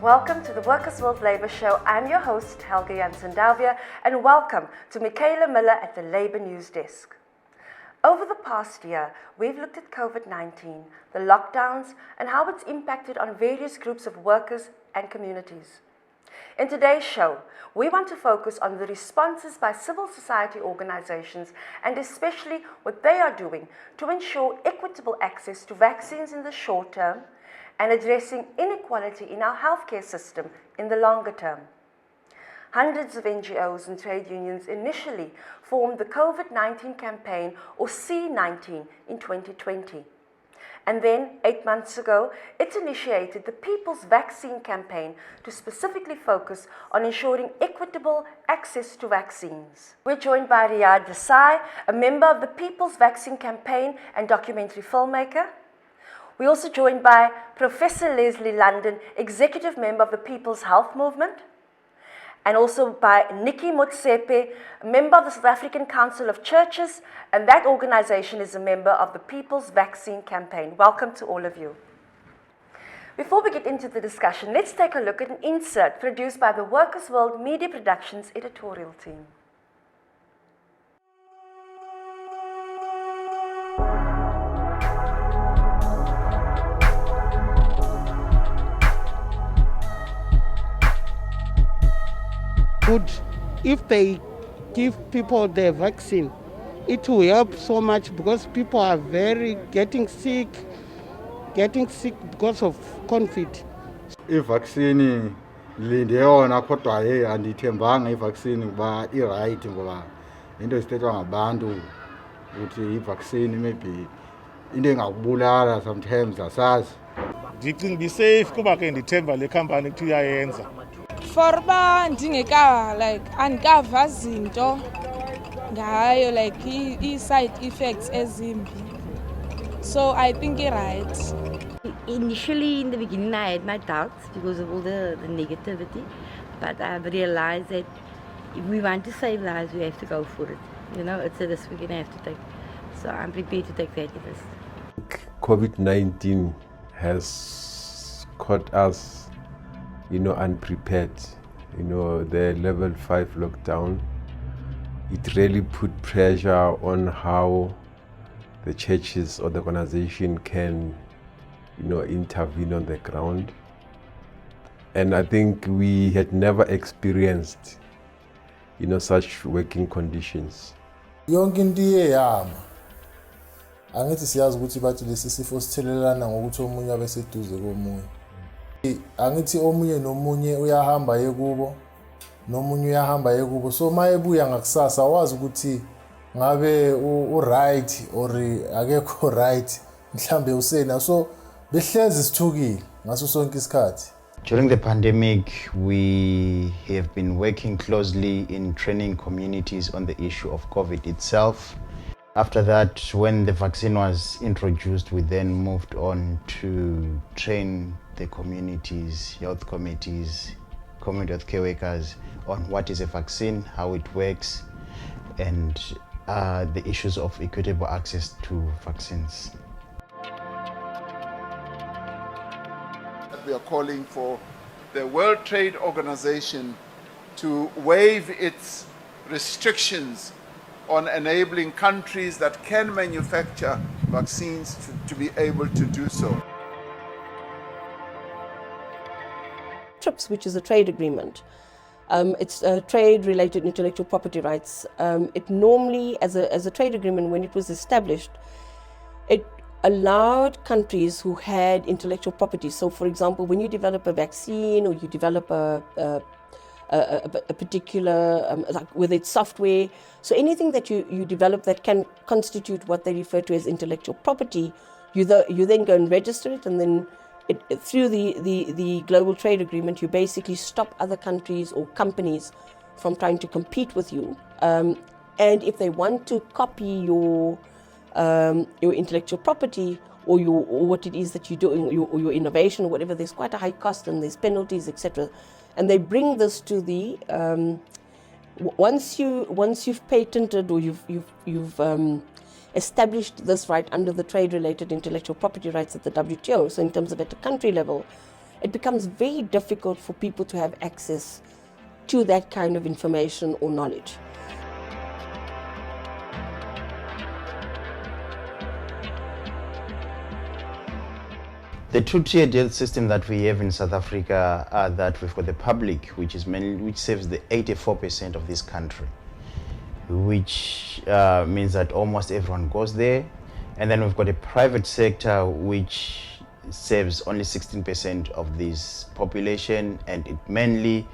Welcome to the Workers' World Labour Show. I'm your host, Helga Jansen-Dalvia, and welcome to Michaela Miller at the Labour News Desk. Over the past year, we've looked at COVID-19, the lockdowns, and how it's impacted on various groups of workers and communities. In today's show, we want to focus on the responses by civil society organizations and especially what they are doing to ensure equitable access to vaccines in the short term and addressing inequality in our healthcare system in the longer term. Hundreds of NGOs and trade unions initially formed the COVID-19 campaign, or C19, in 2020. And then, 8 months ago, it initiated the People's Vaccine Campaign to specifically focus on ensuring equitable access to vaccines. We're joined by Riyad Desai, a member of the People's Vaccine Campaign and documentary filmmaker. We're also joined by Professor Leslie London, executive member of the People's Health Movement, and also by Nikki Motsepe, a member of the South African Council of Churches, and that organization is a member of the People's Vaccine Campaign. Welcome to all of you. Before we get into the discussion, let's take a look at an insert produced by the Workers' World Media Productions editorial team. Good. If they give people the vaccine, it will help so much because people are getting sick because of COVID. I-vaccine lindeyona kodwa andithembanga i-vaccine kuba i-right ngoba into esithethwa ngabantu ukuthi i-vaccine maybe into engakubulala sometimes asazi. Ndicinga be-safe kuba ke ndithemba le khampani kuthi uyayenza. For uba andikava zinto ngayo like i-side effects ezimbi, so I think right. Initially in the beginning I had my doubts because of all the negativity, but I've realized that if we want to save lives we have to go for it. You know, it's a risk we're going to have to take, so I'm prepared to take that risk. COVID-19 has caught us unprepared. The level 5 lockdown, it really put pressure on how the churches or the organization can, intervene on the ground. And I think we had never experienced, such working conditions. Yonke into iyehamba. Angithi siyazi ukuthi bathi lesi sifo sithelelana ngokuthi omunye abe seduze komunye. Angithi omunye nomunye uyahamba yekubo nomunye uyahamba yekubo, so mayebuya ngakusasa wazi ukuthi ngabe right or akekho right mhlambe usena, so behlezi sithukile ngaso sonke isikhathi. During the pandemic, we have been working closely in training communities on the issue of COVID itself. After that, when the vaccine was introduced, we then moved on to train the communities, health committees, community health care workers on what is a vaccine, how it works, and the issues of equitable access to vaccines. We are calling for the World Trade Organization to waive its restrictions on enabling countries that can manufacture vaccines to be able to do so. TRIPS, which is a trade agreement. It's trade-related intellectual property rights. It normally, as a trade agreement, when it was established, it allowed countries who had intellectual property. So, for example, when you develop a vaccine or you develop a particular, like whether it's software, so anything that you develop that can constitute what they refer to as intellectual property, you then go and register it, and then through the global trade agreement, you basically stop other countries or companies from trying to compete with you. And if they want to copy your intellectual property or what it is that you're doing, or your innovation or whatever, there's quite a high cost and there's penalties, etc. And they bring this to the once you've patented or you've established this right under the trade-related intellectual property rights at the WTO. So in terms of at a country level, it becomes very difficult for people to have access to that kind of information or knowledge. The two-tiered health system that we have in South Africa are that we've got the public, which serves the 84% of this country, which means that almost everyone goes there. And then we've got a private sector, which serves only 16% of this population, and it mainly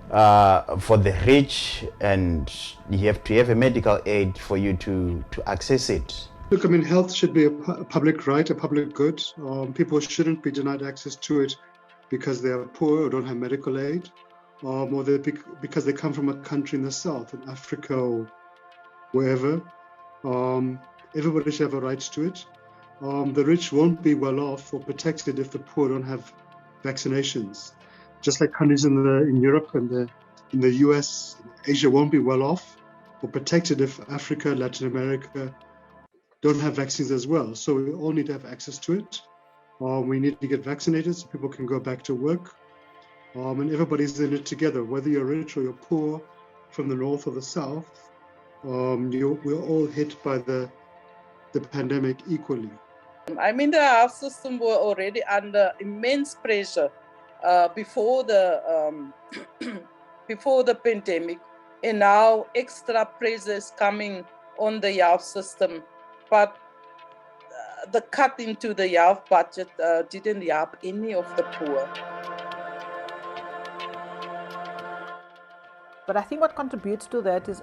for the rich, and you have to have a medical aid for you to access it. Look, I mean, health should be a public right, a public good. People shouldn't be denied access to it because they are poor or don't have medical aid, or because they come from a country in the south, in Africa or wherever. Everybody should have a right to it. The rich won't be well off or protected if the poor don't have vaccinations. Just like countries in Europe and in the US, Asia won't be well off or protected if Africa, Latin America don't have vaccines as well. So we all need to have access to it. We need to get vaccinated so people can go back to work. And everybody's in it together, whether you're rich or you're poor, from the north or the south. We're all hit by the pandemic equally. I mean, the health system were already under immense pressure before the before the pandemic, and now extra pressure is coming on the health system. But the cut into the health budget didn't help any of the poor. But I think what contributes to that is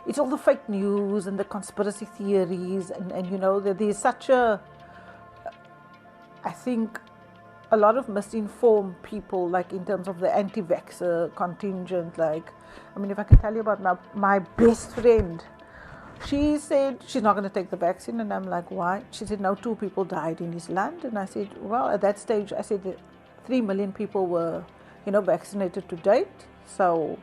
it's all the fake news and the conspiracy theories, and you know, there's such a, I think, a lot of misinformed people, like in terms of the anti-vaxxer contingent. Like, I mean, if I can tell you about my best friend, she said she's not going to take the vaccine, and I'm like, why? She said, no, 2 people died in his land. And I said, well, at that stage, I said 3 million people were, vaccinated to date. So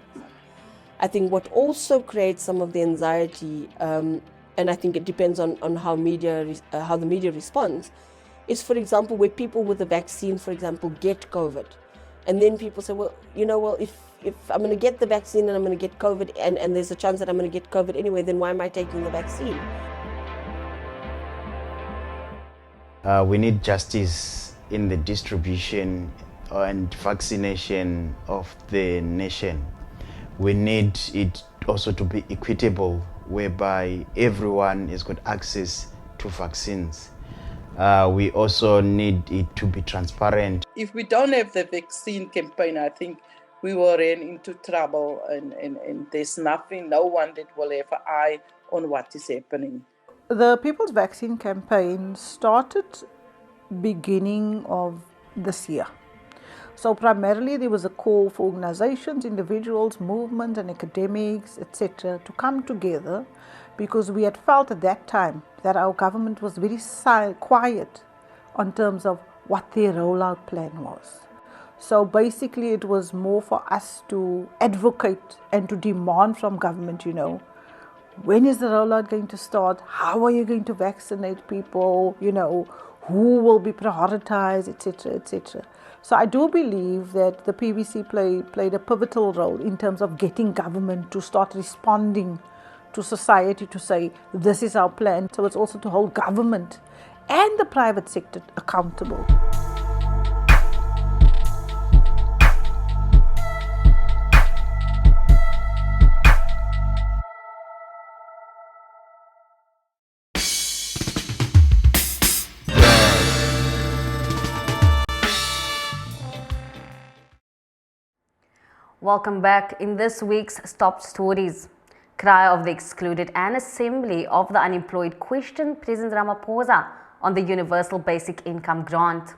I think what also creates some of the anxiety, and I think it depends on how the media responds, is, for example, where people with the vaccine, for example, get COVID. And then people say, well, if I'm going to get the vaccine and I'm going to get COVID, and there's a chance that I'm going to get COVID anyway, then why am I taking the vaccine? We need justice in the distribution and vaccination of the nation. We need it also to be equitable, whereby everyone has got access to vaccines. We also need it to be transparent. If we don't have the vaccine campaign, I think we will run into trouble, and there's no one that will have an eye on what is happening. The People's Vaccine Campaign started beginning of this year. So primarily there was a call for organizations, individuals, movements and academics, etc. to come together, because we had felt at that time that our government was very quiet on terms of what their rollout plan was. So basically it was more for us to advocate and to demand from government, when is the rollout going to start? How are you going to vaccinate people? Who will be prioritized, etc., etc. So I do believe that the PVC played a pivotal role in terms of getting government to start responding to society to say, this is our plan. So it's also to hold government and the private sector accountable. Welcome back. In this week's Top Stories, Cry of the Excluded and Assembly of the Unemployed questioned President Ramaphosa on the Universal Basic Income Grant.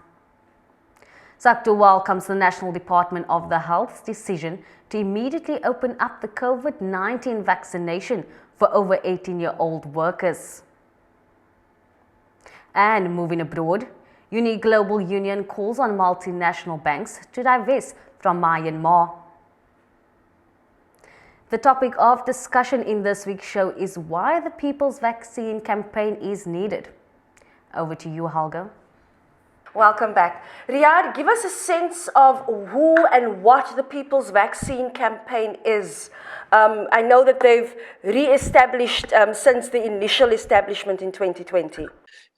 SACTO welcomes the National Department of the Health's decision to immediately open up the COVID-19 vaccination for over 18-year-old workers. And moving abroad, Uni Global Union calls on multinational banks to divest from Myanmar. The topic of discussion in this week's show is why the People's Vaccine Campaign is needed. Over to you, Helga. Welcome back. Riyadh, give us a sense of who and what the People's Vaccine Campaign is. I know that they've re-established since the initial establishment in 2020.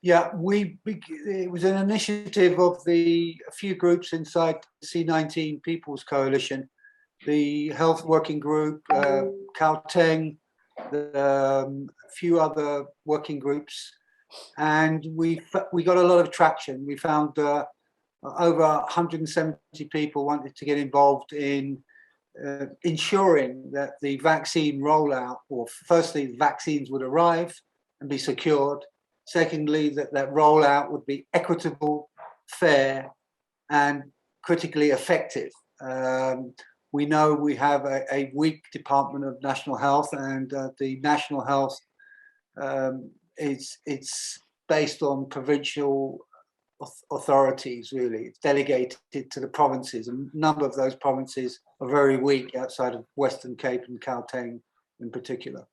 Yeah, it was an initiative of a few groups inside the C19 People's Coalition, the Health Working Group, Gauteng, a few other working groups, and we got a lot of traction. We found over 170 people wanted to get involved in ensuring that the vaccine rollout, or firstly, the vaccines would arrive and be secured. Secondly, that rollout would be equitable, fair, and critically effective. We know we have a weak Department of National Health, and the National Health it's based on provincial authorities, really. It's delegated to the provinces, and a number of those provinces are very weak outside of Western Cape and Gauteng in particular.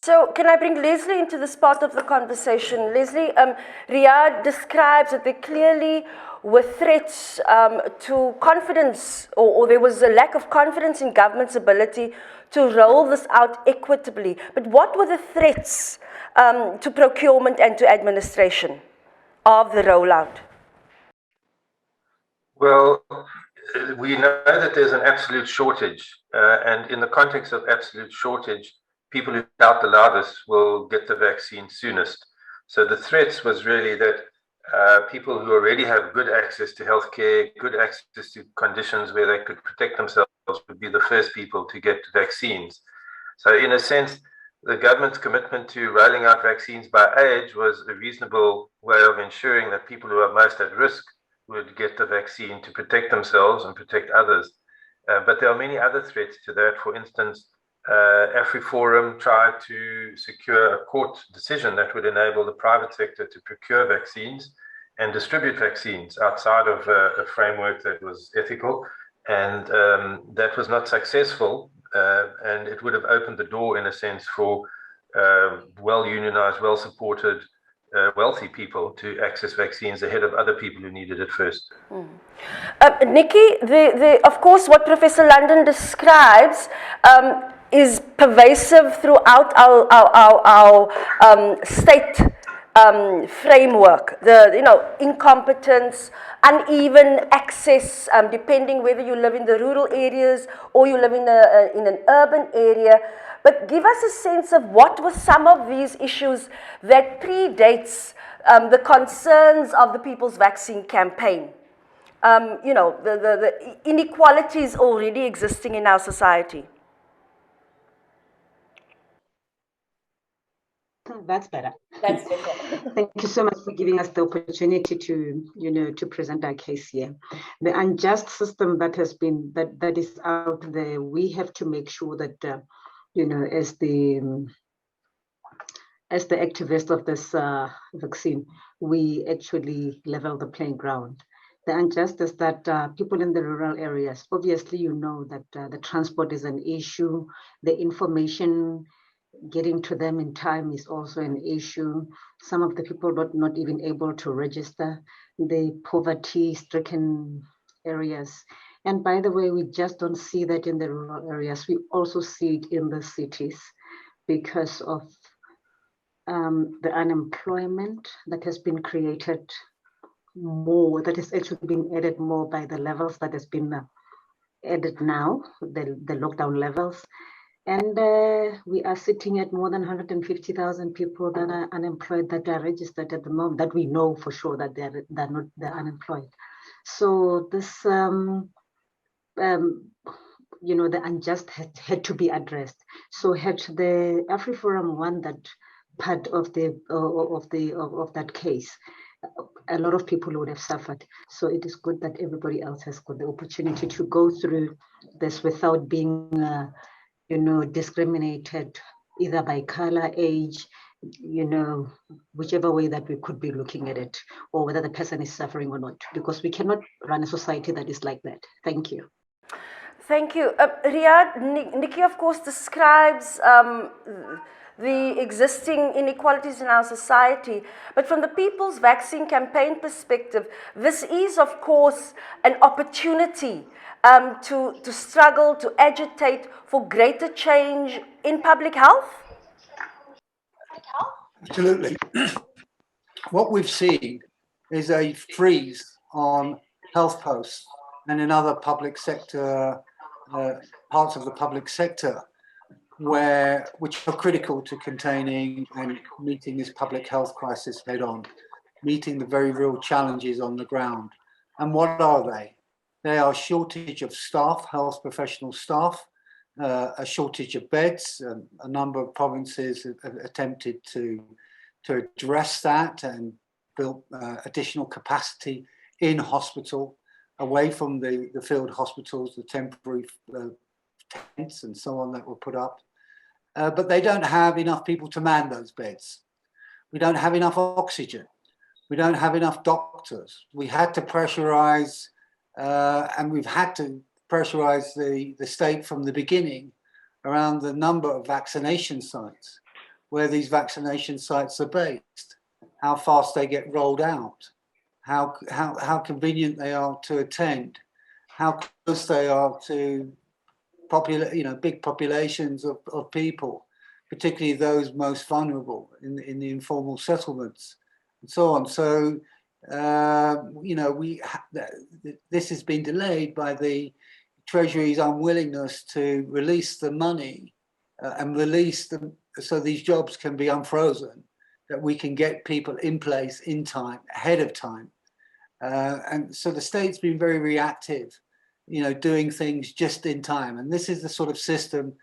So can I bring Leslie into this part of the conversation? Leslie, Riyadh describes that there clearly were threats to confidence, or there was a lack of confidence in government's ability to roll this out equitably. But what were the threats to procurement and to administration of the rollout? Well, we know that there's an absolute shortage, and in the context of absolute shortage, people who shout the loudest will get the vaccine soonest. So the threats was really that people who already have good access to healthcare, good access to conditions where they could protect themselves would be the first people to get vaccines. So in a sense, the government's commitment to rolling out vaccines by age was a reasonable way of ensuring that people who are most at risk would get the vaccine to protect themselves and protect others. But there are many other threats to that. For instance, AfriForum tried to secure a court decision that would enable the private sector to procure vaccines and distribute vaccines outside of a framework that was ethical, and that was not successful, and it would have opened the door, in a sense, for well-unionized, well-supported, wealthy people to access vaccines ahead of other people who needed it first. Nikki, of course, what Professor London describes is pervasive throughout our state framework. Incompetence, uneven access, depending whether you live in the rural areas or you live in an urban area. But give us a sense of what were some of these issues that predates the concerns of the People's Vaccine Campaign. The inequalities already existing in our society. That's better. That's better. Thank you so much for giving us the opportunity to present our case here. The unjust system that has been that is out there, we have to make sure that as the activist of this vaccine, we actually level the playing ground. The unjust is that people in the rural areas, obviously, that the transport is an issue, the information getting to them in time is also an issue. Some of the people not even able to register, the poverty-stricken areas. And by the way, we just don't see that in the rural areas. We also see it in the cities because of the unemployment that has been created more, that is actually being added more by the levels that has been added now, the lockdown levels. And we are sitting at more than 150,000 people that are unemployed, that are registered at the moment, that we know for sure that they're unemployed. So this, the unjust had to be addressed. So had the AfriForum won that part of that case, a lot of people would have suffered. So it is good that everybody else has got the opportunity to go through this without being discriminated either by color, age, whichever way that we could be looking at it, or whether the person is suffering or not, because we cannot run a society that is like that. Thank you. Thank you. Riyadh, Nikki, of course, describes the existing inequalities in our society. But from the People's Vaccine Campaign perspective, this is, of course, an opportunity to struggle, to agitate for greater change in public health? Absolutely. What we've seen is a freeze on health posts and in other public sector, parts of the public sector, which are critical to containing and meeting this public health crisis head on, meeting the very real challenges on the ground. And what are they? They are shortage of staff, health professional staff, a shortage of beds. A number of provinces have attempted to address that and build additional capacity in hospital, away from the field hospitals, the temporary tents and so on that were put up. But they don't have enough people to man those beds. We don't have enough oxygen. We don't have enough doctors. We had to pressurize, and we've had to pressurize the state from the beginning around the number of vaccination sites, where these vaccination sites are based, how fast they get rolled out, how convenient they are to attend, how close they are to big populations of people, particularly those most vulnerable in the informal settlements, and so on. So, this has been delayed by the Treasury's unwillingness to release the money and release them so these jobs can be unfrozen, that we can get people in place in time, ahead of time. And so the state's been very reactive, doing things just in time. And this is the sort of system,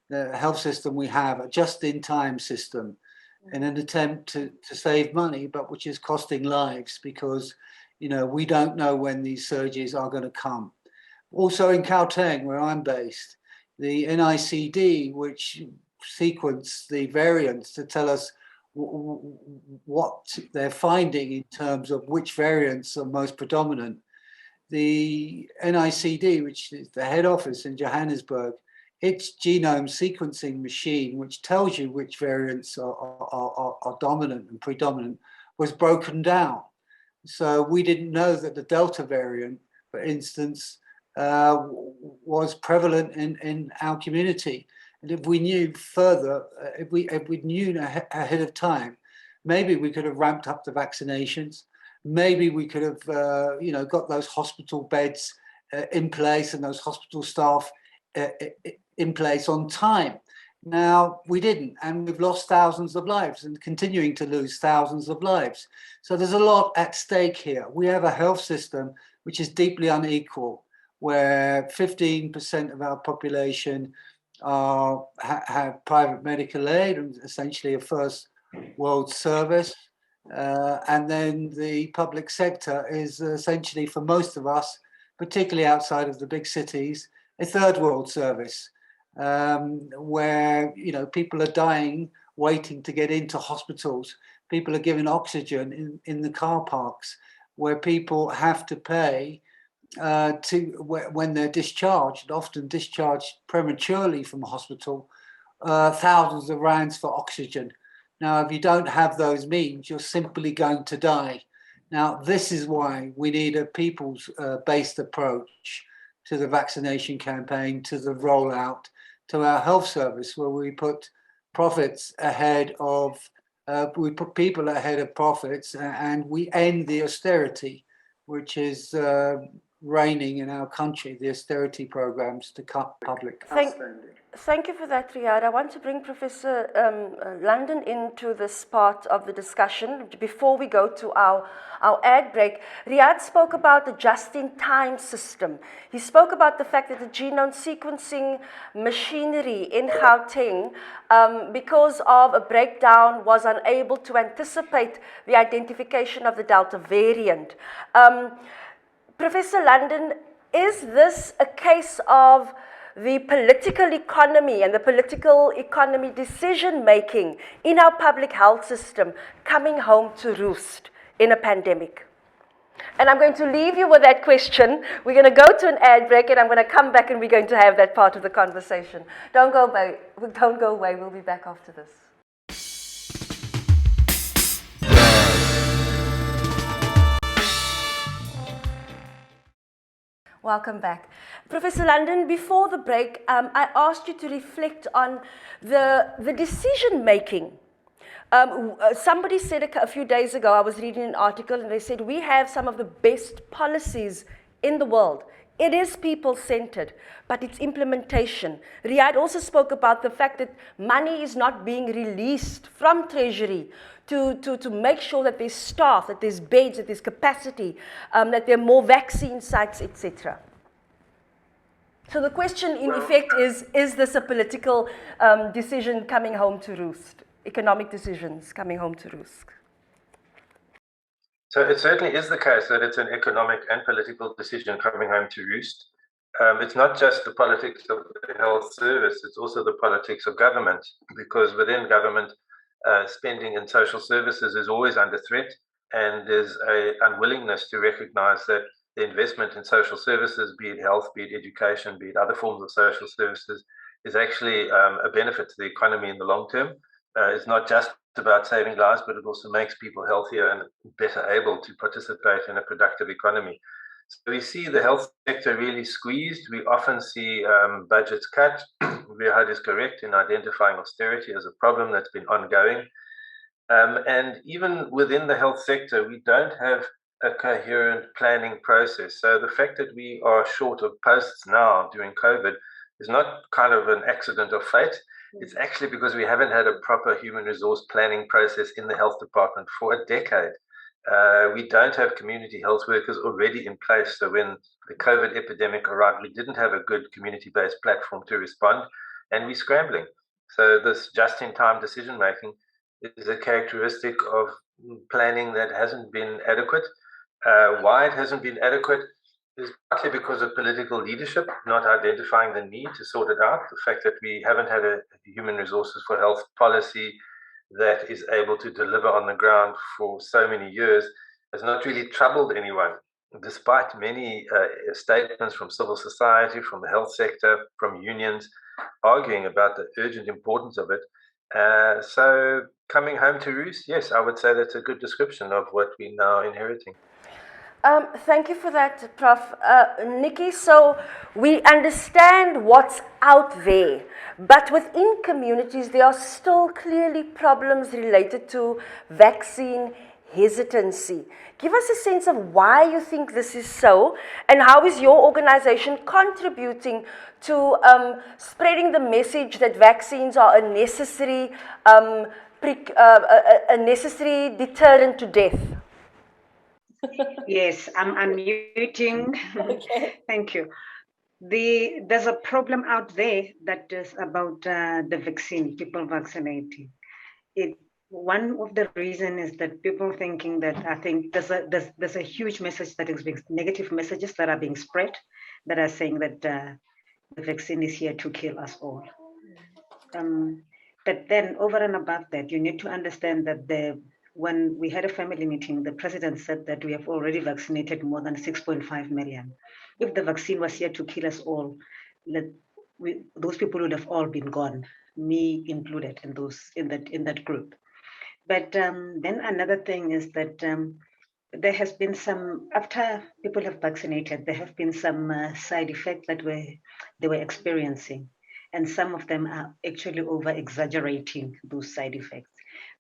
the health system we have, a just-in-time system, in an attempt to save money, but which is costing lives because, we don't know when these surges are going to come. Also in Gauteng, where I'm based, the NICD, which sequence the variants to tell us what they're finding in terms of which variants are most predominant. The NICD, which is the head office in Johannesburg, its genome sequencing machine, which tells you which variants are dominant and predominant, was broken down. So we didn't know that the Delta variant, for instance, was prevalent in our community. And if we knew further, if we knew ahead of time, maybe we could have ramped up the vaccinations. Maybe we could have, got those hospital beds in place and those hospital staff in place on time. Now, we didn't, and we've lost thousands of lives and continuing to lose thousands of lives. So there's a lot at stake here. We have a health system which is deeply unequal, where 15% of our population have private medical aid and essentially a first world service. And then the public sector is essentially, for most of us, particularly outside of the big cities, a third world service, where people are dying waiting to get into hospitals. People are given oxygen in the car parks, where people have to pay when they're discharged, often discharged prematurely from a hospital, thousands of rands for oxygen. Now, if you don't have those means, you're simply going to die. Now, this is why we need a people's-based approach to the vaccination campaign, to the rollout, to our health service, where we put profits ahead of, we put people ahead of profits, and we end the austerity, which is reigning in our country, the austerity programs to cut public spending. Thank you for that, Riyad. I want to bring Professor London into this part of the discussion before we go to our ad break. Riyad spoke about the just-in-time system. He spoke about the fact that the genome sequencing machinery in Gauteng, because of a breakdown, was unable to anticipate the identification of the Delta variant. Professor London, is this a case of the political economy and the political economy decision-making in our public health system coming home to roost in a pandemic? And I'm going to leave you with that question. We're going to go to an ad break, and I'm going to come back and we're going to have that part of the conversation. Don't go away. We'll be back after this. Welcome back. Professor London, before the break, I asked you to reflect on the decision making. Somebody said a few days ago, I was reading an article, and they said, we have some of the best policies in the world. It is people-centered, but it's implementation. Riyadh also spoke about the fact that money is not being released from Treasury to make sure that there's staff, that there's beds, that there's capacity, that there are more vaccine sites, etc. So the question, in effect, is this a political decision coming home to roost? Economic decisions coming home to roost? So it certainly is the case that it's an economic and political decision coming home to roost. It's not just the politics of the health service, it's also the politics of government, because within government, spending in social services is always under threat, and there's an unwillingness to recognize that the investment in social services, be it health, be it education, be it other forms of social services, is actually a benefit to the economy in the long term. It's not just about saving lives, but it also makes people healthier and better able to participate in a productive economy. So we see the health sector really squeezed. We often see budgets cut. Riyadh is correct in identifying austerity as a problem that's been ongoing. And even within the health sector, we don't have a coherent planning process. So the fact that we are short of posts now during COVID is not kind of an accident of fate. It's actually because we haven't had a proper human resource planning process in the health department for a decade. We don't have community health workers already in place. So when the COVID epidemic arrived, we didn't have a good community-based platform to respond, and we're scrambling. So this just-in-time decision-making is a characteristic of planning that hasn't been adequate. Why it hasn't been adequate is partly because of political leadership, not identifying the need to sort it out. The fact that we haven't had a human resources for health policy that is able to deliver on the ground for so many years has not really troubled anyone, despite many statements from civil society, from the health sector, from unions, arguing about the urgent importance of it. So coming home to roost, yes, I would say that's a good description of what we're now inheriting. Thank you for that, Prof. Nikki, so we understand what's out there, but within communities there are still clearly problems related to vaccine hesitancy. Give us a sense of why you think this is so, and how is your organization contributing to spreading the message that vaccines are a necessary deterrent to death? Yes, I'm unmuting. Okay. Thank you. There's a problem out there that is about the vaccine, people vaccinating. One of the reasons is that people thinking that, I think there's a huge message that is being, negative messages that are being spread that are saying that the vaccine is here to kill us all. But then over and above that, you need to understand that when we had a family meeting, the president said that we have already vaccinated more than 6.5 million. If the vaccine was here to kill us all, those people would have all been gone, me included in that group. But then another thing is that there has been some, after people have vaccinated, there have been some side effects that they were experiencing. And some of them are actually over-exaggerating those side effects.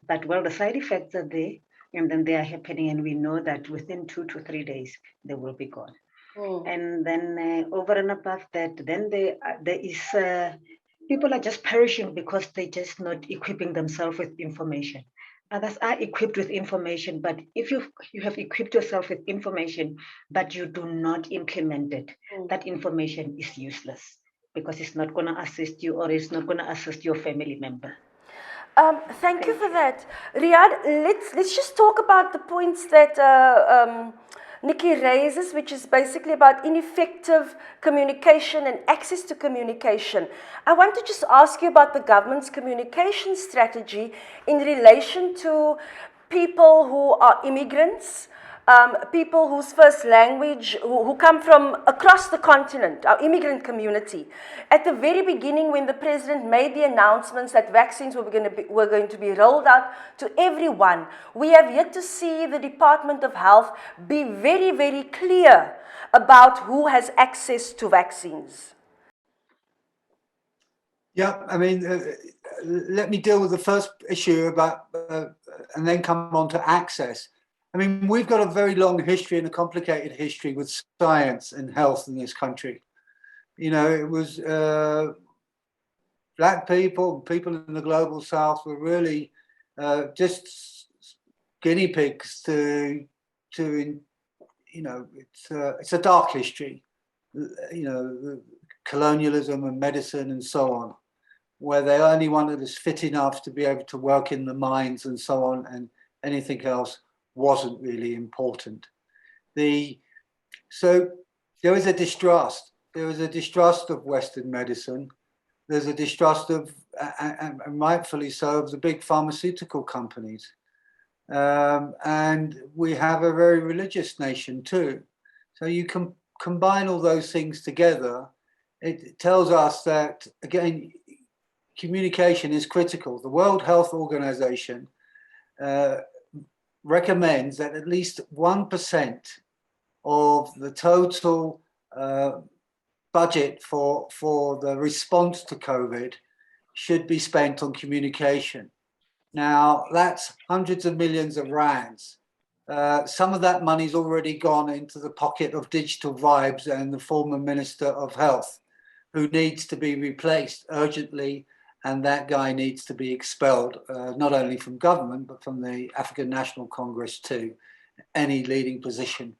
But well, the side effects are there, and then they are happening, and we know that within 2 to 3 days, they will be gone. And then over and above that, then there is, people are just perishing because they're just not equipping themselves with information. Others are equipped with information, but if you have equipped yourself with information, but you do not implement it, that information is useless because it's not going to assist you, or it's not going to assist your family member. Thank you for that. Riyadh, let's just talk about the points that Nikki raises, which is basically about ineffective communication and access to communication. I want to just ask you about the government's communication strategy in relation to people who are immigrants, people whose first language, who come from across the continent, our immigrant community. At the very beginning, when the president made the announcements that vaccines were going to be rolled out to everyone, we have yet to see the Department of Health be very, very clear about who has access to vaccines? Yeah, I mean, let me deal with the first issue about, and then come on to access. I mean, we've got a very long history and a complicated history with science and health in this country. You know, it was black people in the global south were really just guinea pigs to you know, it's a dark history, you know, colonialism and medicine and so on, where they only wanted us fit enough to be able to work in the mines and so on, and anything else wasn't really important. So there is a distrust. There is a distrust of Western medicine. There's a distrust of, and rightfully so, of the big pharmaceutical companies. And we have a very religious nation too. So you can combine all those things together. It tells us that, again, communication is critical. The World Health Organization recommends that at least 1% of the total budget for the response to COVID should be spent on communication. Now, that's hundreds of millions of rands. Some of that money's already gone into the pocket of Digital Vibes and the former Minister of Health, who needs to be replaced urgently, and that guy needs to be expelled, not only from government, but from the African National Congress too, any leading position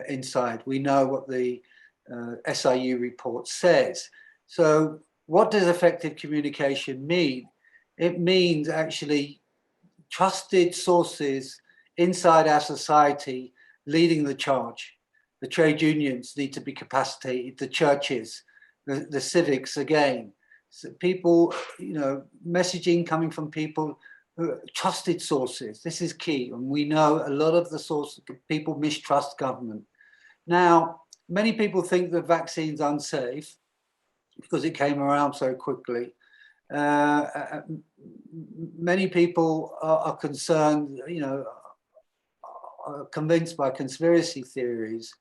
inside. We know what the SIU report says. So what does effective communication mean? It means actually trusted sources inside our society leading the charge. The trade unions need to be capacitated, the churches, the civics again. So people, you know, messaging coming from people, trusted sources. This is key. And we know a lot of the source people mistrust government. Now, many people think the vaccine's unsafe because it came around so quickly. Many people are concerned, you know, are convinced by conspiracy theories.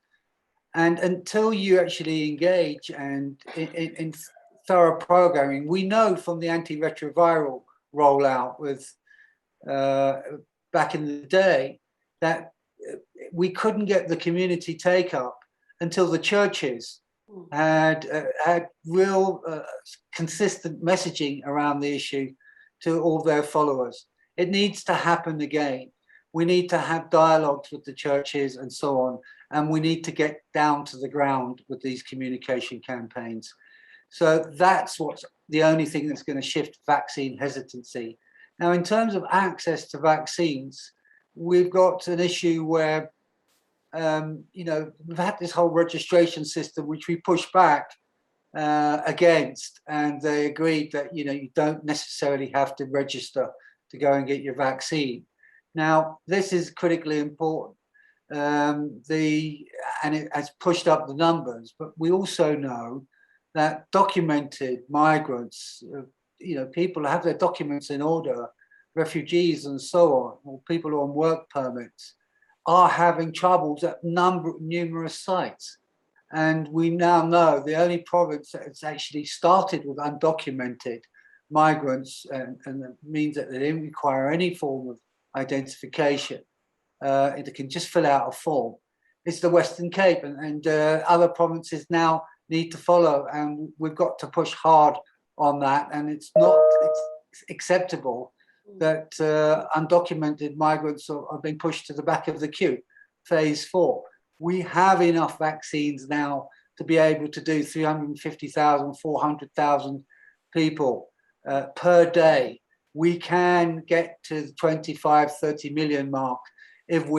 And until you actually engage and in thorough programming, we know from the antiretroviral rollout with back in the day that we couldn't get the community take up until the churches had real consistent messaging around the issue to all their followers. It needs to happen again. We need to have dialogues with the churches and so on, and we need to get down to the ground with these communication campaigns. So that's what's the only thing that's going to shift vaccine hesitancy. Now, in terms of access to vaccines, we've got an issue where you know, we've had this whole registration system, which we pushed back against, and they agreed that, you know, you don't necessarily have to register to go and get your vaccine. Now, this is critically important. And it has pushed up the numbers, but we also know that documented migrants, you know, people have their documents in order, refugees and so on, or people who are on work permits, are having troubles at numerous sites. And we now know the only province that's actually started with undocumented migrants, and it means that they didn't require any form of identification. They can just fill out a form. It's the Western Cape, and other provinces now need to follow, and we've got to push hard on that. And it's acceptable that undocumented migrants are being pushed to the back of the queue. Phase 4. We have enough vaccines now to be able to do 350,000, 400,000 people per day. We can get to the 25, 30 million mark if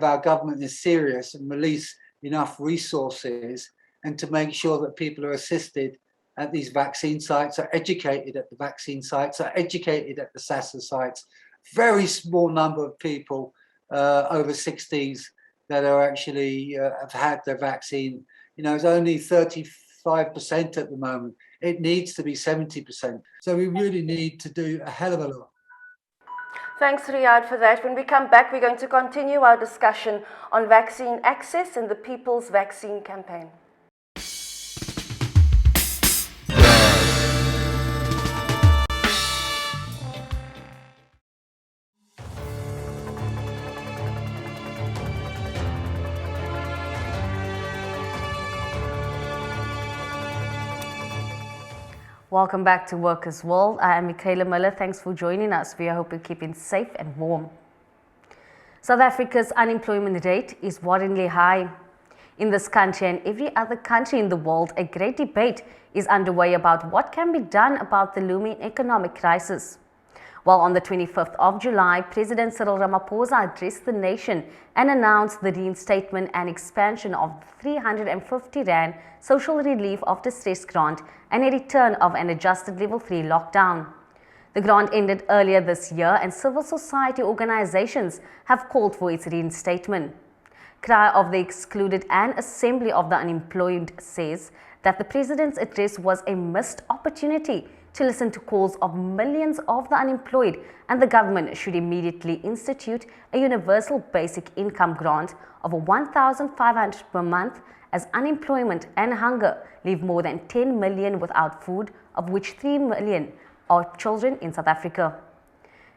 our government is serious and release enough resources, and to make sure that people are assisted at these vaccine sites, are educated at the vaccine sites, are educated at the SASA sites. Very small number of people over 60s that are actually have had their vaccine. You know, it's only 35% at the moment. It needs to be 70%. So we really need to do a hell of a lot. Thanks, Riyadh, for that. When we come back, we're going to continue our discussion on vaccine access and the People's Vaccine Campaign. Welcome back to Workers' World. I am Michaela Miller. Thanks for joining us. We hope you're keeping safe and warm. South Africa's unemployment rate is worryingly high. In this country and every other country in the world, a great debate is underway about what can be done about the looming economic crisis. Well, on the 25th of July, President Cyril Ramaphosa addressed the nation and announced the reinstatement and expansion of the 350 Rand Social Relief of Distress grant and a return of an adjusted Level 3 lockdown. The grant ended earlier this year and civil society organizations have called for its reinstatement. Cry of the Excluded and Assembly of the Unemployed says that the President's address was a missed opportunity to listen to calls of millions of the unemployed, and the government should immediately institute a universal basic income grant of 1,500 per month, as unemployment and hunger leave more than 10 million without food, of which 3 million are children in South Africa.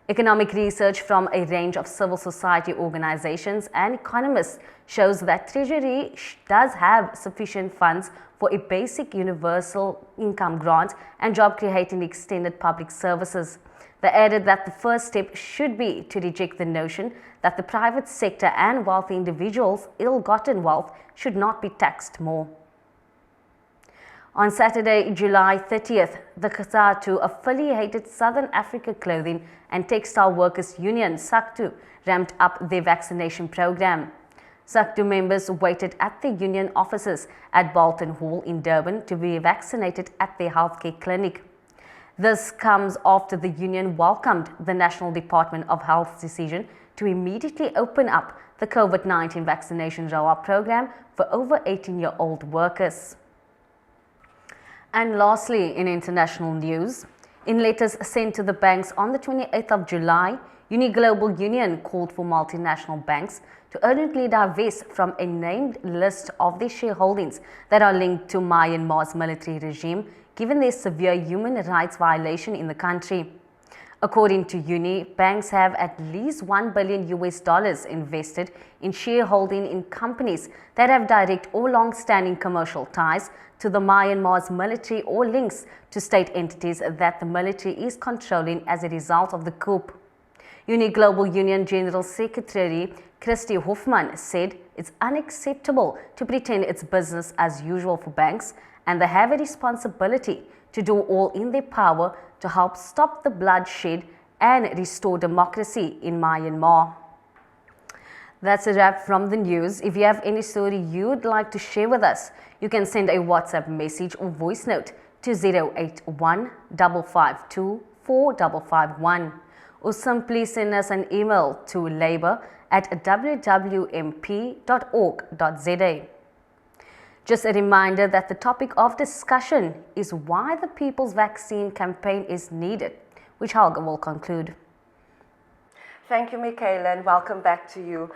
Economic research from a range of civil society organizations and economists shows that Treasury does have sufficient funds for a basic universal income grant and job-creating extended public services. They added that the first step should be to reject the notion that the private sector and wealthy individuals' ill-gotten wealth should not be taxed more. On Saturday, July 30th, the SACTU-affiliated Southern Africa Clothing and Textile Workers Union, SACTU, ramped up their vaccination program. SACTU members waited at the union offices at Bolton Hall in Durban to be vaccinated at their healthcare clinic. This comes after the union welcomed the National Department of Health's decision to immediately open up the COVID-19 vaccination rollout program for over 18-year-old workers. And lastly, in international news, in letters sent to the banks on the 28th of July, Global Union called for multinational banks to urgently divest from a named list of their shareholdings that are linked to Myanmar's military regime, given their severe human rights violation in the country. According to Uni, banks have at least $1 billion invested in shareholding in companies that have direct or long-standing commercial ties to the Myanmar's military or links to state entities that the military is controlling as a result of the coup. Global Union General Secretary Christy Hoffman said it's unacceptable to pretend it's business as usual for banks, and they have a responsibility to do all in their power to help stop the bloodshed and restore democracy in Myanmar. That's a wrap from the news. If you have any story you'd like to share with us, you can send a WhatsApp message or voice note to 081 552 4551, or simply send us an email to labor@wwmp.org.za. Just a reminder that the topic of discussion is why the People's Vaccine Campaign is needed, which Helga will conclude. Thank you, Michaela, and welcome back to you.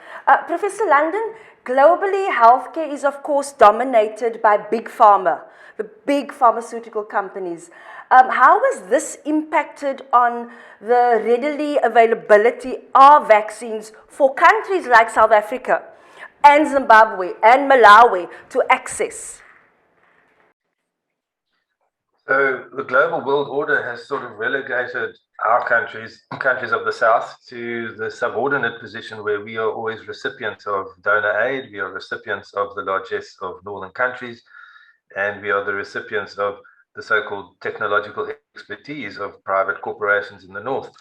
Professor London, globally, healthcare is, of course, dominated by big pharma, the big pharmaceutical companies. How has this impacted on the readily availability of vaccines for countries like South Africa and Zimbabwe and Malawi to access? So the global world order has sort of relegated our countries of the South, to the subordinate position where we are always recipients of donor aid, we are recipients of the largesse of northern countries, and we are the recipients of the so-called technological expertise of private corporations in the north.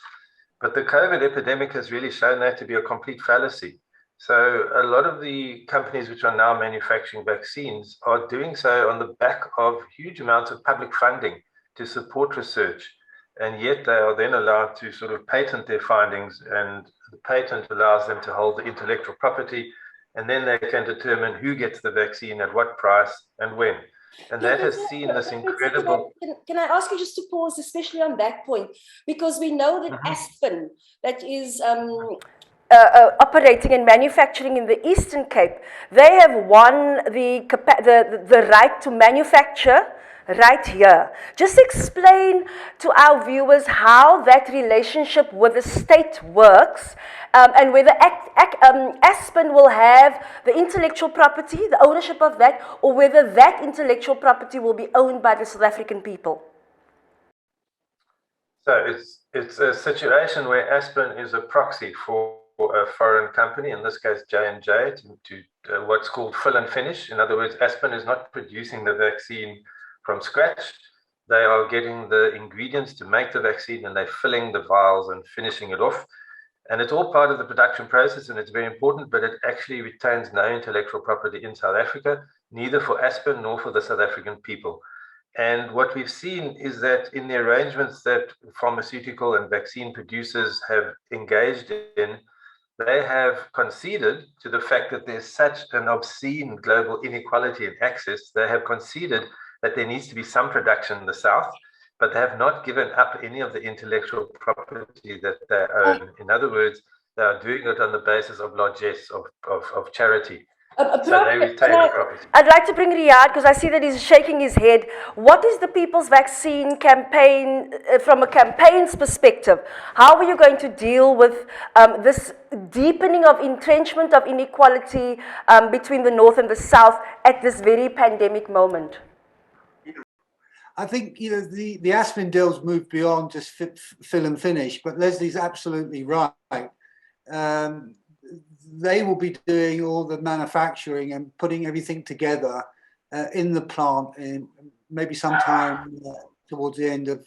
But the COVID epidemic has really shown that to be a complete fallacy. So a lot of the companies which are now manufacturing vaccines are doing so on the back of huge amounts of public funding to support research. And yet they are then allowed to sort of patent their findings, and the patent allows them to hold the intellectual property, and then they can determine who gets the vaccine at what price and when. And Yeah, that has Professor, seen this Professor, incredible... can I ask you just to pause, especially on that point, because we know that Aspen, that is operating and manufacturing in the Eastern Cape, they have won the right to manufacture right here. Just explain to our viewers how that relationship with the state works, and whether Aspen will have the intellectual property, the ownership of that, or whether that intellectual property will be owned by the South African people. So it's a situation where Aspen is a proxy for a foreign company, in this case J&J, to what's called fill and finish. In other words, Aspen is not producing the vaccine from scratch. They are getting the ingredients to make the vaccine, and they're filling the vials and finishing it off. And it's all part of the production process, and it's very important, but it actually retains no intellectual property in South Africa, neither for Aspen nor for the South African people. And what we've seen is that in the arrangements that pharmaceutical and vaccine producers have engaged in, they have conceded to the fact that there's such an obscene global inequality in access. They have conceded that there needs to be some production in the South, but they have not given up any of the intellectual property that they own. In other words, they are doing it on the basis of largesse, of charity. So they retain the property. I'd like to bring Riyad, because I see that he's shaking his head. What is the People's Vaccine campaign, from a campaign's perspective? How are you going to deal with this deepening of entrenchment of inequality between the North and the South at this very pandemic moment? I think the Aspen deals move beyond just fill and finish, but Leslie's absolutely right. They will be doing all the manufacturing and putting everything together in the plant in maybe sometime towards the end of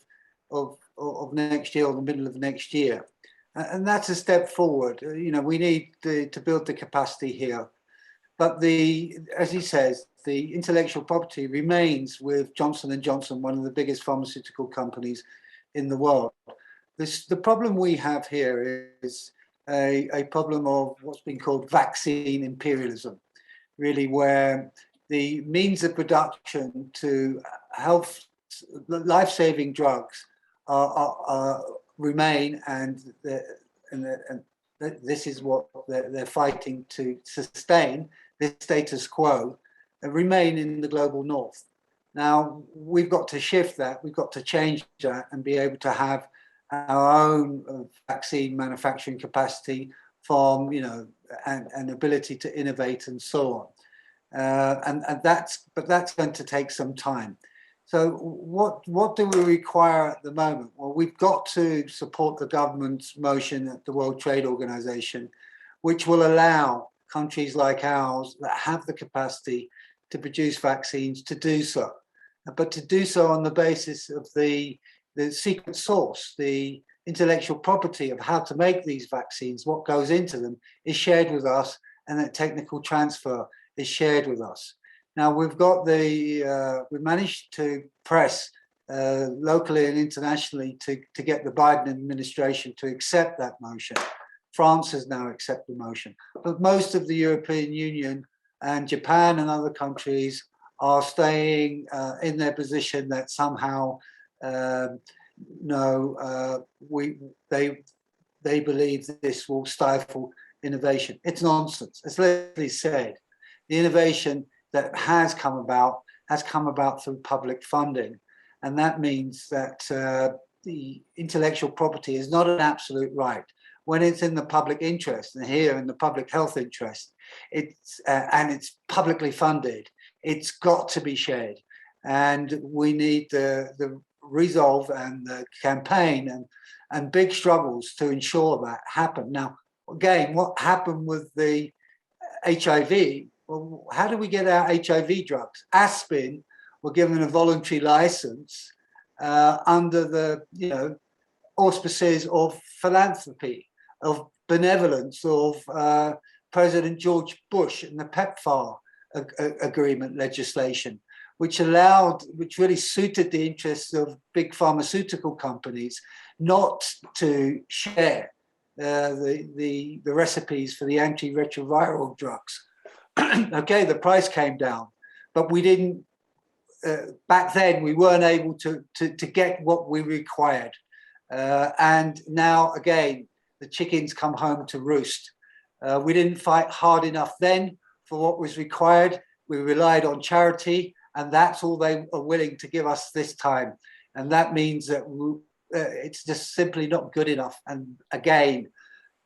next year or the middle of next year. And that's a step forward. We need to build the capacity here. But as he says, the intellectual property remains with Johnson & Johnson, one of the biggest pharmaceutical companies in the world. The problem we have here is a problem of what's been called vaccine imperialism, really, where the means of production to health, life-saving drugs remain, and this is what they're fighting to sustain, this status quo, and remain in the global north. Now, we've got to shift that, we've got to change that and be able to have our own vaccine manufacturing capacity from, and ability to innovate and so on. But that's going to take some time. So what do we require at the moment? Well, we've got to support the government's motion at the World Trade Organization, which will allow countries like ours that have the capacity to produce vaccines to do so, but to do so on the basis of the secret source, the intellectual property of how to make these vaccines, what goes into them, is shared with us, and that technical transfer is shared with us. Now we've got we managed to press locally and internationally to get the Biden administration to accept that motion. France has now accepted the motion, but most of the European Union and Japan and other countries are staying in their position that somehow they believe that this will stifle innovation. It's nonsense. As Leslie said, the innovation that has come about through public funding, and that means that the intellectual property is not an absolute right. When it's in the public interest, and here in the public health interest, and it's publicly funded, it's got to be shared. And we need the resolve and the campaign and big struggles to ensure that happen. Now, again, what happened with the HIV? Well, how do we get our HIV drugs? Aspen were given a voluntary license under the auspices of philanthropy, of benevolence, of President George Bush and the PEPFAR agreement legislation, which really suited the interests of big pharmaceutical companies not to share the recipes for the antiretroviral drugs. Okay, the price came down, but we didn't back then we weren't able to get what we required. And now, again, the chickens come home to roost. We didn't fight hard enough then for what was required. We relied on charity, and that's all they are willing to give us this time. And that means that it's just simply not good enough. And again,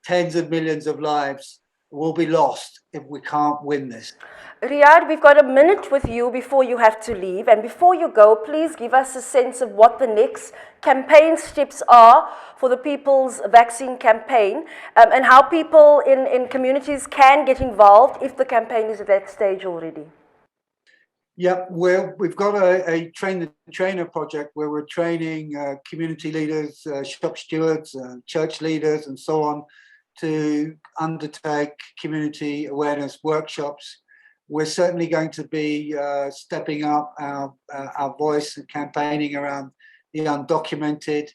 tens of millions of lives will be lost if we can't win this. Riyadh, we've got a minute with you before you have to leave. And before you go, please give us a sense of what the next campaign steps are for the People's Vaccine Campaign, and how people in communities can get involved if the campaign is at that stage already. Yep, we've got a train-the-trainer project where we're training community leaders, shop stewards, church leaders, and so on to undertake community awareness workshops. We're certainly going to be stepping up our voice and campaigning around the undocumented.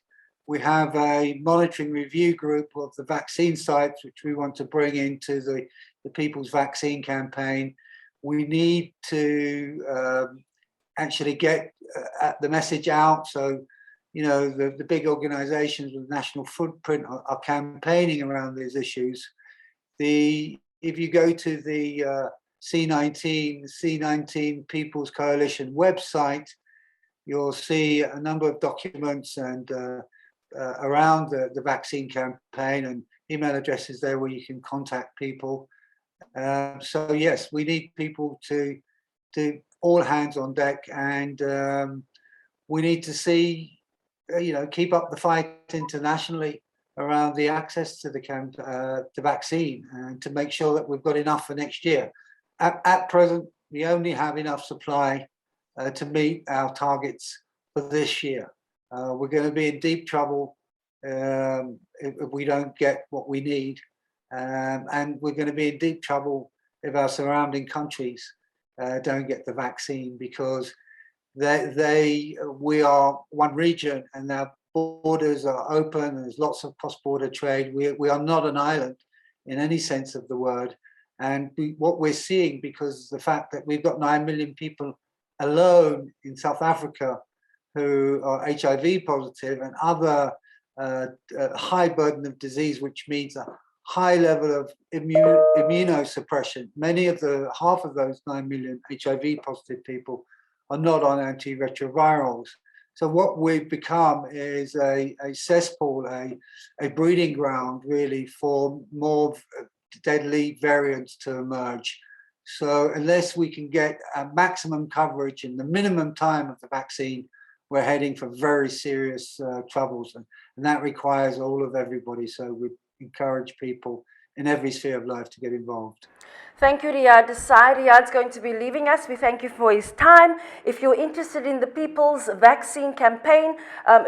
We have a monitoring review group of the vaccine sites, which we want to bring into the People's Vaccine Campaign. We need to actually get the message out. So, you know, the big organizations with national footprint are campaigning around these issues. If you go to the C19 People's Coalition website, you'll see a number of documents and around the vaccine campaign, and email addresses there where you can contact people. So yes, we need people to all hands on deck, and we need to see, keep up the fight internationally around the access to the vaccine, and to make sure that we've got enough for next year. At present, we only have enough supply to meet our targets for this year. We're going to be in deep trouble if we don't get what we need. And we're going to be in deep trouble if our surrounding countries don't get the vaccine, because we are one region and our borders are open and there's lots of cross-border trade. We are not an island in any sense of the word. And what we're seeing, because the fact that we've got 9 million people alone in South Africa who are HIV positive and other high burden of disease, which means a high level of immunosuppression. Half of those 9 million HIV positive people are not on antiretrovirals. So what we've become is a cesspool, a breeding ground really for more deadly variants to emerge. So unless we can get a maximum coverage in the minimum time of the vaccine, we're heading for very serious troubles, and that requires all of everybody. So we encourage people in every sphere of life to get involved. Thank you, Riyadh Desai. Riyadh's going to be leaving us. We thank you for his time. If you're interested in the People's Vaccine Campaign,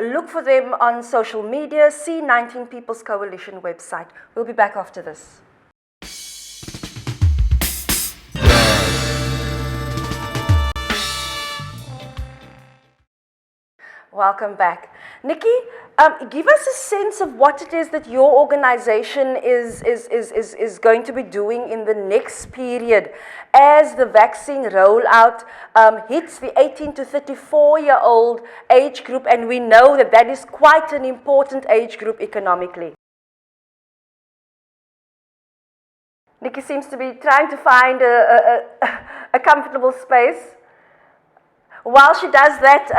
look for them on social media, C19 People's Coalition website. We'll be back after this. Welcome back. Nikki, give us a sense of what it is that your organization is going to be doing in the next period as the vaccine rollout hits the 18 to 34-year-old age group, and we know that that is quite an important age group economically. Nikki seems to be trying to find a comfortable space. While she does that,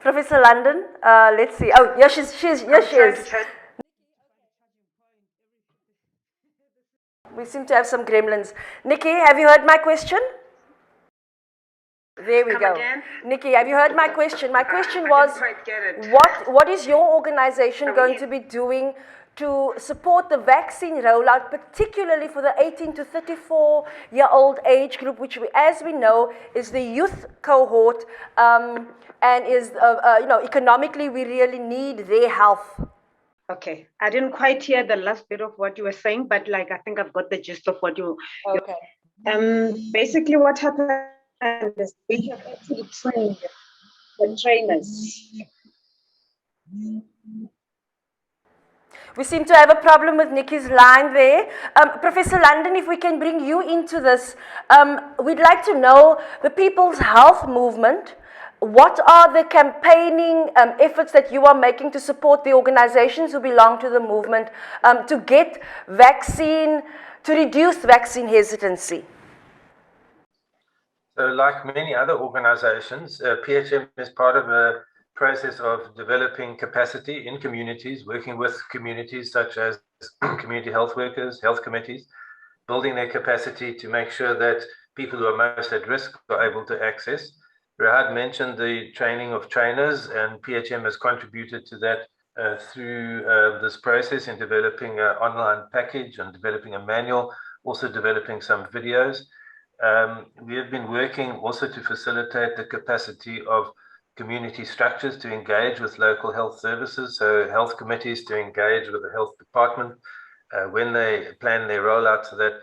Professor London, let's see. Oh, yes, she is. We seem to have some gremlins. Nikki, have you heard my question? There we go. Again? Nikki, have you heard my question? My question was, what is your organization going to be doing to support the vaccine rollout, particularly for the 18 to 34-year-old age group, which, as we know, is the youth cohort, and is, economically, we really need their help. Okay, I didn't quite hear the last bit of what you were saying, but I think I've got the gist of what you. Okay. Basically, what happened is we have actually trained the trainers. We seem to have a problem with Nikki's line there. Professor London, if we can bring you into this, we'd like to know the People's Health Movement. What are the campaigning efforts that you are making to support the organizations who belong to the movement to get vaccine, to reduce vaccine hesitancy? So like many other organizations, PHM is part of a process of developing capacity in communities, working with communities such as community health workers, health committees, building their capacity to make sure that people who are most at risk are able to access. Rahad mentioned the training of trainers, and PHM has contributed to that through this process in developing an online package and developing a manual, also developing some videos. We have been working also to facilitate the capacity of community structures to engage with local health services, so health committees to engage with the health department when they plan their rollout, so that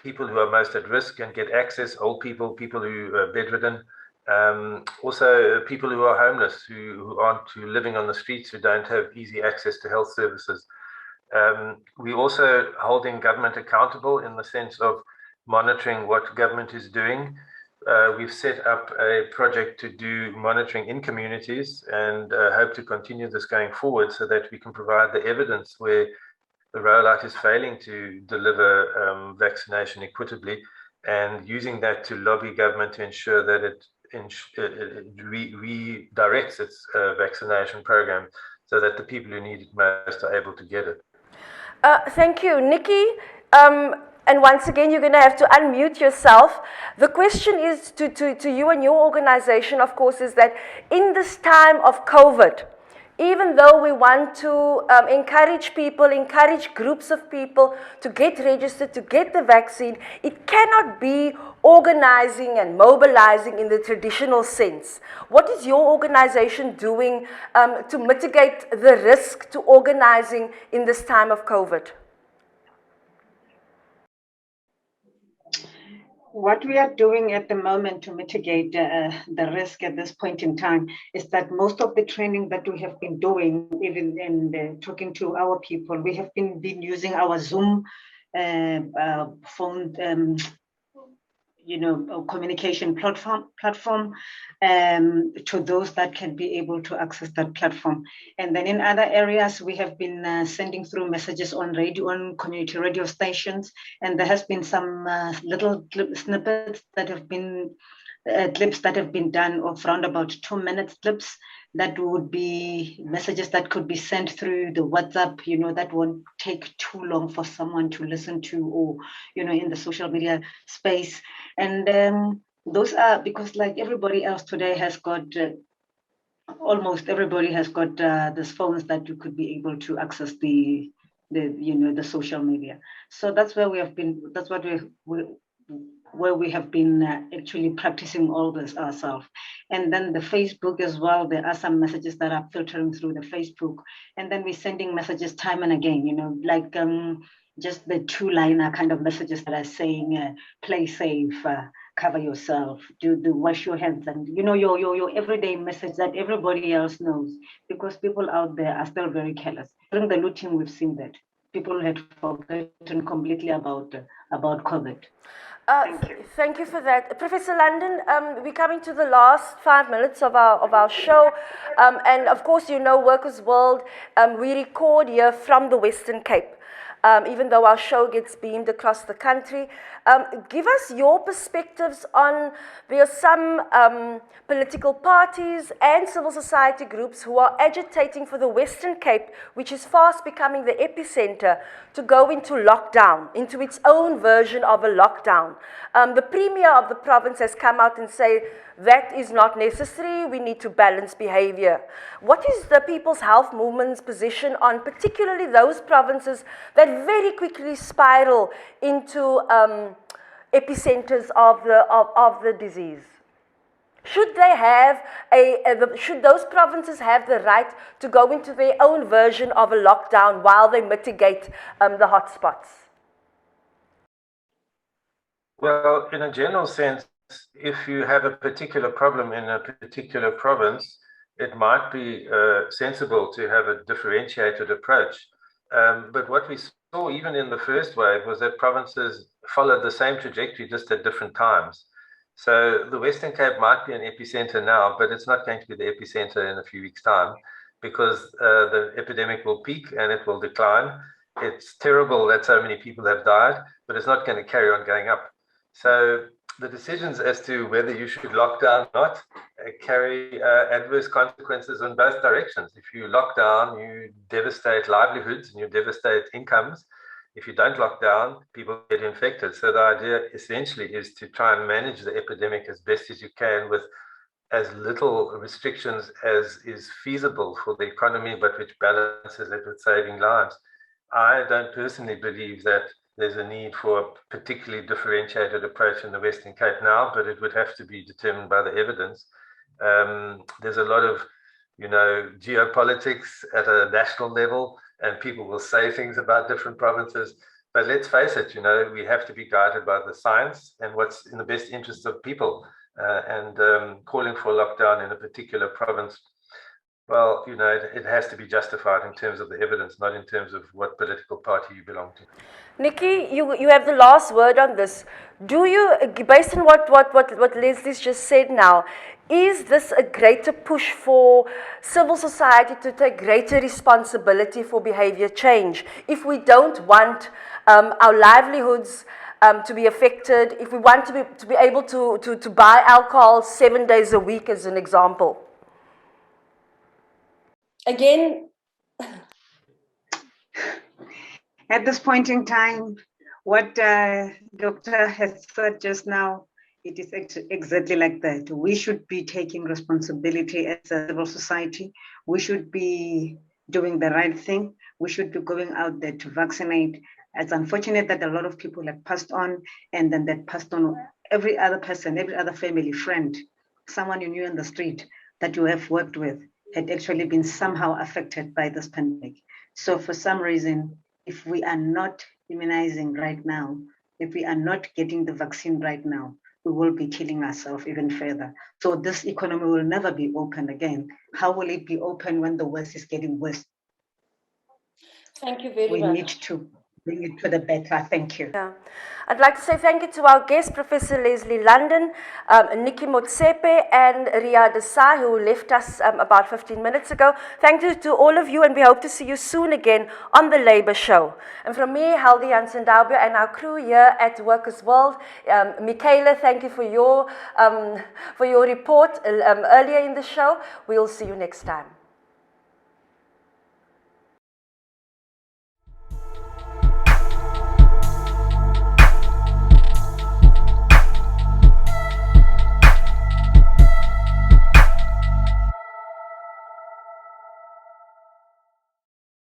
people who are most at risk can get access, old people, people who are bedridden, also people who are homeless, who aren't living on the streets, who don't have easy access to health services. We also holding government accountable in the sense of monitoring what government is doing. We've set up a project to do monitoring in communities and hope to continue this going forward so that we can provide the evidence where the rollout is failing to deliver vaccination equitably, and using that to lobby government to ensure that it redirects its vaccination program so that the people who need it most are able to get it. Thank you, Nikki. And once again, you're going to have to unmute yourself. The question is to you and your organization, of course, is that in this time of COVID, even though we want to encourage people, encourage groups of people to get registered, to get the vaccine, it cannot be organizing and mobilizing in the traditional sense. What is your organization doing to mitigate the risk to organizing in this time of COVID? What we are doing at the moment to mitigate the risk at this point in time is that most of the training that we have been doing, even in talking to our people, we have been using our Zoom phone, communication platform to those that can be able to access that platform. And then in other areas, we have been sending through messages on radio, on community radio stations, and there has been some little snippets that have been clips that have been done of around about 2 minute clips that would be messages that could be sent through the WhatsApp, that won't take too long for someone to listen to, or, in the social media space. And those are, because like everybody else today has got, almost everybody has got these phones that you could be able to access the social media. So that's where we have been, that's what where we have been actually practicing all this ourselves. And then the Facebook as well, there are some messages that are filtering through the Facebook. And then we're sending messages time and again, like just the two-liner kind of messages that are saying, play safe, cover yourself, do wash your hands, and your everyday message that everybody else knows, because people out there are still very careless. During the looting, we've seen that. People had forgotten completely about COVID. Thank you for that. Professor London, we're coming to the last 5 minutes of our show. And of course, Workers' World, we record here from the Western Cape. Even though our show gets beamed across the country. Give us your perspectives on, there are some political parties and civil society groups who are agitating for the Western Cape, which is fast becoming the epicenter, to go into lockdown, into its own version of a lockdown. The Premier of the province has come out and said, that is not necessary, we need to balance behavior. What is the People's Health Movement's position on particularly those provinces that very quickly spiral into epicenters of the disease? Should they have should those provinces have the right to go into their own version of a lockdown while they mitigate the hotspots? Well, in a general sense, if you have a particular problem in a particular province, it might be sensible to have a differentiated approach. But what we saw even in the first wave was that provinces followed the same trajectory, just at different times. So the Western Cape might be an epicenter now, but it's not going to be the epicenter in a few weeks' time, because the epidemic will peak and it will decline. It's terrible that so many people have died, but it's not going to carry on going up. So the decisions as to whether you should lock down or not carry adverse consequences in both directions. If you lock down, you devastate livelihoods and you devastate incomes. If you don't lock down, people get infected. So the idea essentially is to try and manage the epidemic as best as you can with as little restrictions as is feasible for the economy, but which balances it with saving lives. I don't personally believe that there's a need for a particularly differentiated approach in the Western Cape now, but it would have to be determined by the evidence. There's a lot of, geopolitics at a national level, and people will say things about different provinces. But let's face it, we have to be guided by the science and what's in the best interest of people. And calling for lockdown in a particular province, well, it has to be justified in terms of the evidence, not in terms of what political party you belong to. Nikki, you have the last word on this. Do you, based on what Leslie's just said now, is this a greater push for civil society to take greater responsibility for behavior change? If we don't want our livelihoods to be affected, if we want to be able to buy alcohol 7 days a week, as an example? Again, at this point in time, what Dr. has said just now, it is exactly like that. We should be taking responsibility as a civil society. We should be doing the right thing. We should be going out there to vaccinate. It's unfortunate that a lot of people have passed on, and then that passed on every other person, every other family, friend, someone you knew on the street that you have worked with had actually been somehow affected by this pandemic. So for some reason, if we are not immunizing right now, if we are not getting the vaccine right now, we will be killing ourselves even further. So this economy will never be open again. How will it be open when the worst is getting worse? Thank you very much. We need to bring it to the better. Thank you. Yeah. I'd like to say thank you to our guests, Professor Leslie London, Nikki Motsepe, and Ria Desai, who left us about 15 minutes ago. Thank you to all of you, and we hope to see you soon again on the Labour Show. And from me, Helgi Jansen-Daubia, and our crew here at Workers' World, Michaela, thank you for your report earlier in the show. We'll see you next time.